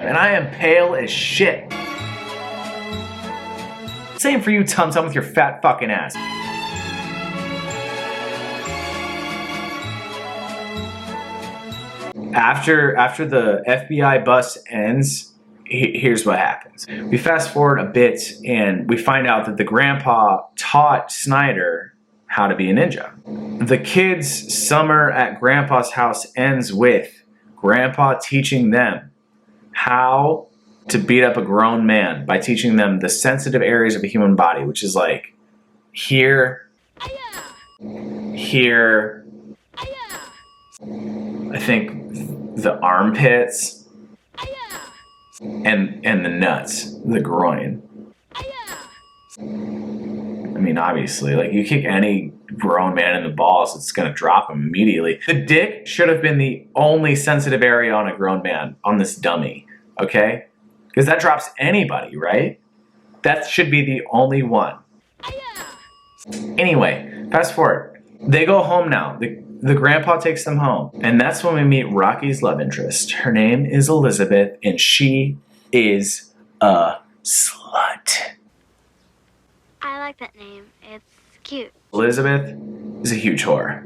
And I am pale as shit. Same for you, Tum Tum, with your fat fucking ass. After the FBI bus ends, here's what happens. We fast forward a bit and we find out that the grandpa taught Snyder how to be a ninja. The kids' summer at grandpa's house ends with grandpa teaching them how to beat up a grown man by teaching them the sensitive areas of a human body, which is like here, here, I think the armpits, and the nuts, the groin. I mean, obviously, like, you kick any grown man in the balls, it's gonna drop him immediately. The dick should have been the only sensitive area on a grown man, on this dummy, okay? Because that drops anybody, right? That should be the only one. Anyway, fast forward. They go home now. The grandpa takes them home. And that's when we meet Rocky's love interest. Her name is Elizabeth, and she is a slut. I like that name. It's cute. Elizabeth is a huge whore.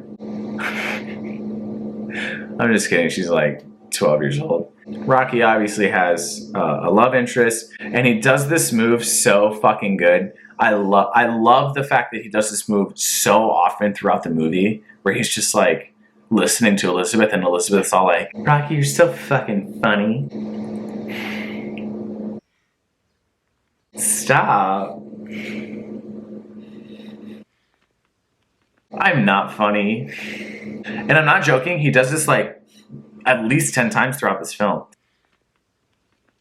I'm just kidding. She's like 12 years old. Rocky obviously has a love interest, and he does this move so fucking good. I love the fact that he does this move so often throughout the movie, where he's just like listening to Elizabeth, and Elizabeth's all like, Rocky, you're so fucking funny. Stop. I'm not funny. And I'm not joking. He does this like at least 10 times throughout this film.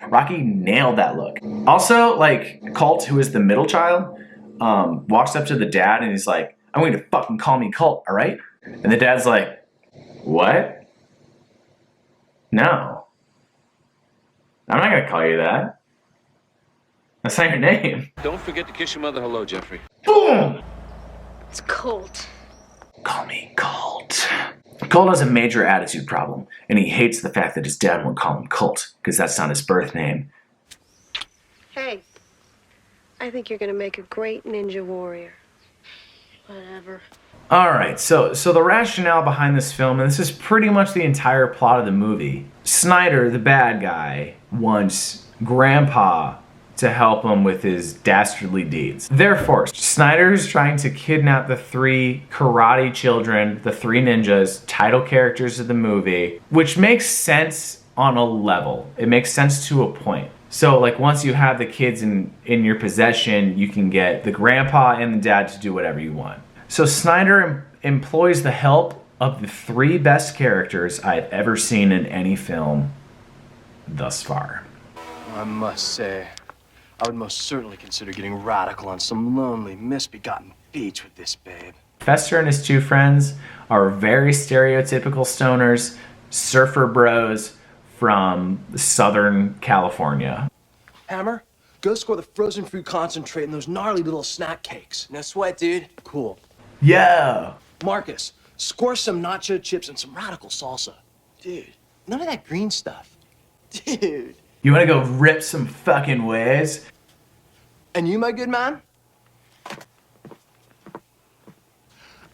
Rocky nailed that look. Also, like, Colt, who is the middle child, walks up to the dad and he's like, I'm going to fucking call me Colt, all right? And the dad's like, what? No. I'm not going to call you that. That's not your name. Don't forget to kiss your mother hello, Jeffrey. Boom! It's Colt. Call me Colt. Colt has a major attitude problem, and he hates the fact that his dad won't call him Colt, because that's not his birth name. Hey, I think you're gonna make a great ninja warrior. Whatever. Alright, so the rationale behind this film, and this is pretty much the entire plot of the movie. Snyder, the bad guy, wants Grandpa to help him with his dastardly deeds. Therefore, Snyder is trying to kidnap the 3 karate children, the 3 ninjas, title characters of the movie, which makes sense on a level. It makes sense to a point. So, like, once you have the kids in your possession, you can get the grandpa and the dad to do whatever you want. So Snyder employs the help of the 3 best characters I've ever seen in any film thus far. I must say, I would most certainly consider getting radical on some lonely, misbegotten beach with this babe. Fester and his 2 friends are very stereotypical stoners, surfer bros from Southern California. Hammer, go score the frozen fruit concentrate and those gnarly little snack cakes. No sweat, dude. Cool. Yeah. Marcus, score some nacho chips and some radical salsa. Dude, none of that green stuff. Dude. You wanna go rip some fucking waves? And you, my good man?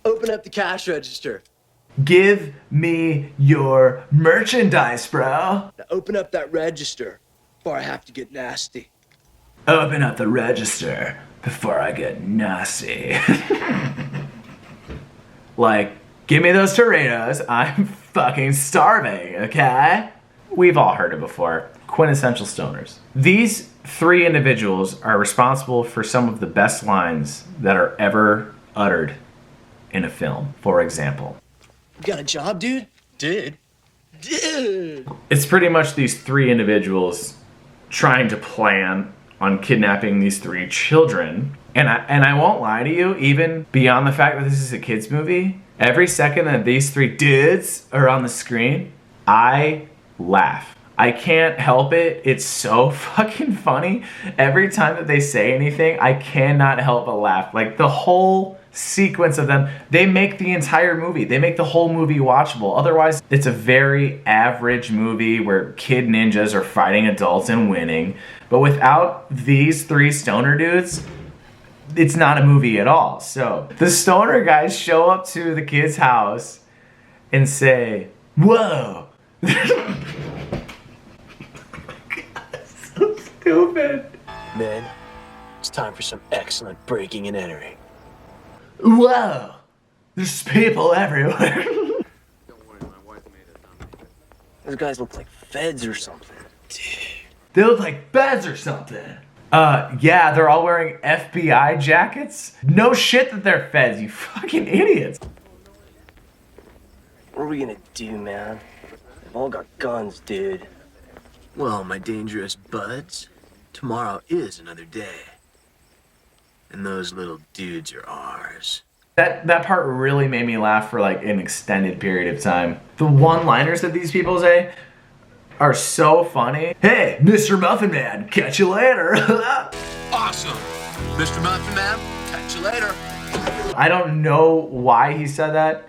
Open up the cash register. Give me your merchandise, bro. Now open up that register before I have to get nasty. Open up the register before I get nasty. Like, give me those Doritos. I'm fucking starving, okay? We've all heard it before. Quintessential stoners. These 3 individuals are responsible for some of the best lines that are ever uttered in a film. For example, You got a job, dude? Dude. it's pretty much these 3 individuals trying to plan on kidnapping these 3 children. And I won't lie to you, even beyond the fact that this is a kids movie, every second that these 3 dudes are on the screen, I laugh. I can't help it. It's so fucking funny. Every time that they say anything, I cannot help but laugh. Like, the whole sequence of them. They make the entire movie. They make the whole movie watchable. Otherwise, it's a very average movie where kid ninjas are fighting adults and winning. But without these three stoner dudes, it's not a movie at all. So the stoner guys show up to the kid's house and say, "Whoa." So stupid. Men, it's time for some excellent breaking and entering. Whoa. There's people everywhere. Don't worry, my wife made it nominated. Those guys look like feds or something. They look like beds or something. Yeah, they're all wearing FBI jackets. No shit that they're feds, you fucking idiots. What are we gonna do, man? They've all got guns, dude. Well, my dangerous buds, tomorrow is another day. And those little dudes are ours. That part really made me laugh for like an extended period of time. The one-liners that these people say are so funny. Hey, Mr. Muffin Man, catch you later. Awesome! Mr. Muffin Man, catch you later. I don't know why he said that,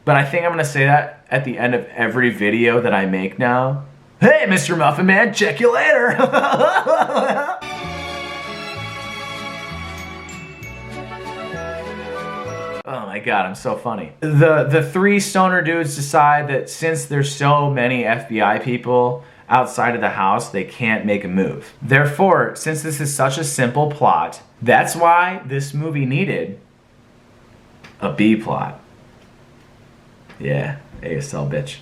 but I think I'm gonna say that at the end of every video that I make now. Hey, Mr. Muffin Man, check you later. Oh my god, I'm so funny. The three stoner dudes decide that since there's so many FBI people outside of the house, they can't make a move. Therefore, since this is such a simple plot, that's why this movie needed a B plot. Yeah, ASL bitch.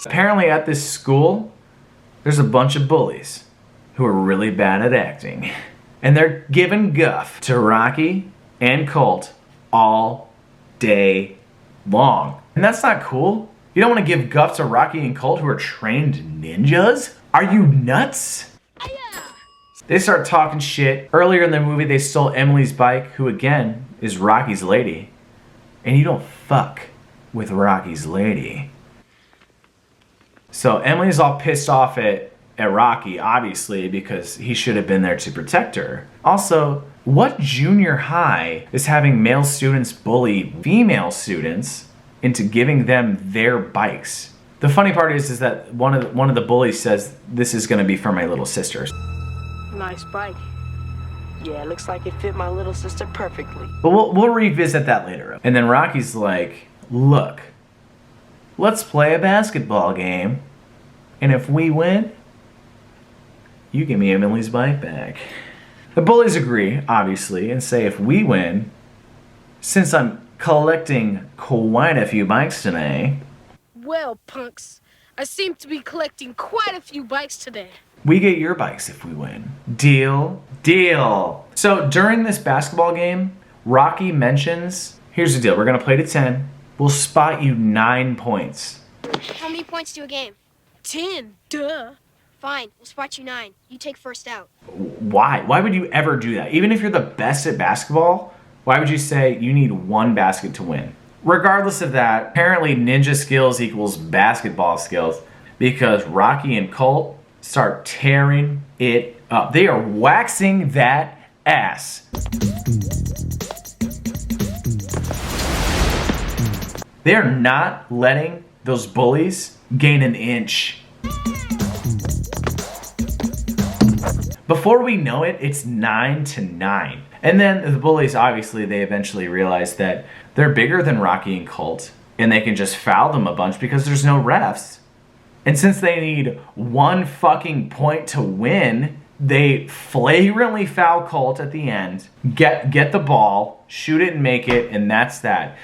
Apparently at this school, there's a bunch of bullies who are really bad at acting. And they're giving guff to Rocky and Colt all day long. And that's not cool. You don't want to give guff to Rocky and Colt who are trained ninjas? Are you nuts? They start talking shit. Earlier in the movie, they stole Emily's bike, who again is Rocky's lady. And you don't fuck with Rocky's lady. So Emily's all pissed off at Rocky, obviously, because he should have been there to protect her. Also, what junior high is having male students bully female students into giving them their bikes? The funny part is that one of the bullies says, "This is gonna be for my little sisters." Nice bike. Yeah, looks like it fit my little sister perfectly. But we'll revisit that later. And then Rocky's like, "Look, let's play a basketball game, and if we win, you give me Emily's bike back." The bullies agree, obviously, and say if we win, since I'm collecting quite a few bikes today, Well, punks, I seem to be collecting quite a few bikes today. we get your bikes if we win. Deal? Deal. So during this basketball game, Rocky mentions, here's the deal, we're gonna play to 10. We'll spot you 9 points. How many points do a game? 10, duh. Fine, we'll spot you 9. You take first out. Why? Why would you ever do that? Even if you're the best at basketball, why would you say you need 1 basket to win? Regardless of that, apparently ninja skills equals basketball skills because Rocky and Colt start tearing it up. They are waxing that ass. They're not letting those bullies gain an inch. Before we know it, it's 9-9. And then the bullies, obviously, they eventually realize that they're bigger than Rocky and Colt, and they can just foul them a bunch because there's no refs. And since they need 1 fucking point to win, they flagrantly foul Colt at the end, get the ball, shoot it and make it, and that's that.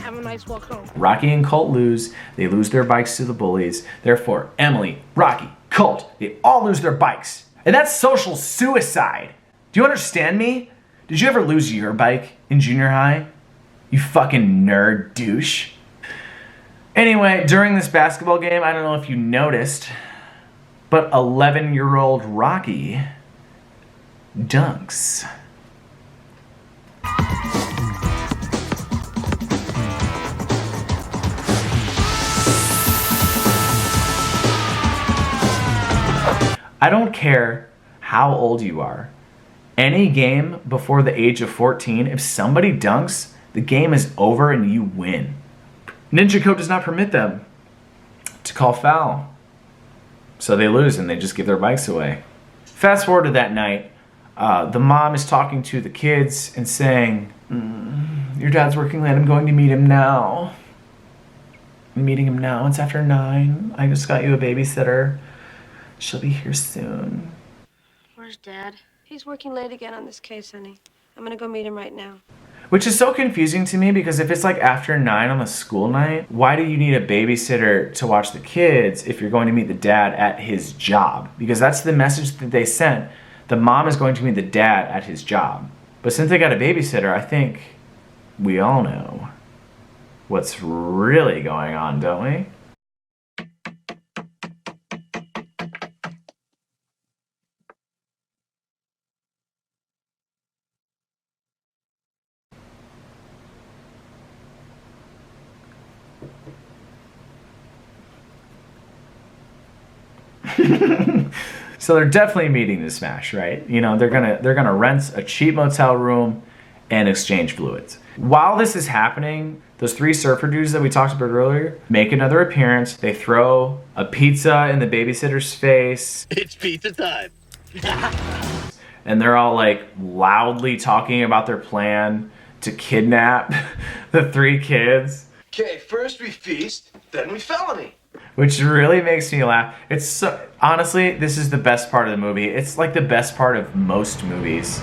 Have a nice walk home. Rocky and Colt lose. They lose their bikes to the bullies. Therefore, Emily, Rocky, Colt, they all lose their bikes. And that's social suicide. Do you understand me? Did you ever lose your bike in junior high? You fucking nerd douche. Anyway, during this basketball game, I don't know if you noticed, but 11-year-old Rocky dunks. I don't care how old you are. Any game before the age of 14, if somebody dunks, the game is over and you win. Ninja Code does not permit them to call foul. So they lose and they just give their bikes away. Fast forward to that night. The mom is talking to the kids and saying, your dad's working late. I'm going to meet him now. I'm meeting him now. It's after 9. I just got you a babysitter. She'll be here soon. Where's Dad? He's working late again on this case, honey. I'm gonna go meet him right now. Which is so confusing to me because if it's like after 9 on a school night, why do you need a babysitter to watch the kids if you're going to meet the dad at his job? Because that's the message that they sent. The mom is going to meet the dad at his job. But since they got a babysitter, I think we all know what's really going on, don't we? So they're definitely meeting to smash, right? You know, they're gonna rent a cheap motel room and exchange fluids. While this is happening, those 3 surfer dudes that we talked about earlier make another appearance. They throw a pizza in the babysitter's face. It's pizza time. And they're all like loudly talking about their plan to kidnap the 3 kids. Okay, first we feast, then we felony. Which really makes me laugh. It's so, honestly, this is the best part of the movie. It's like the best part of most movies.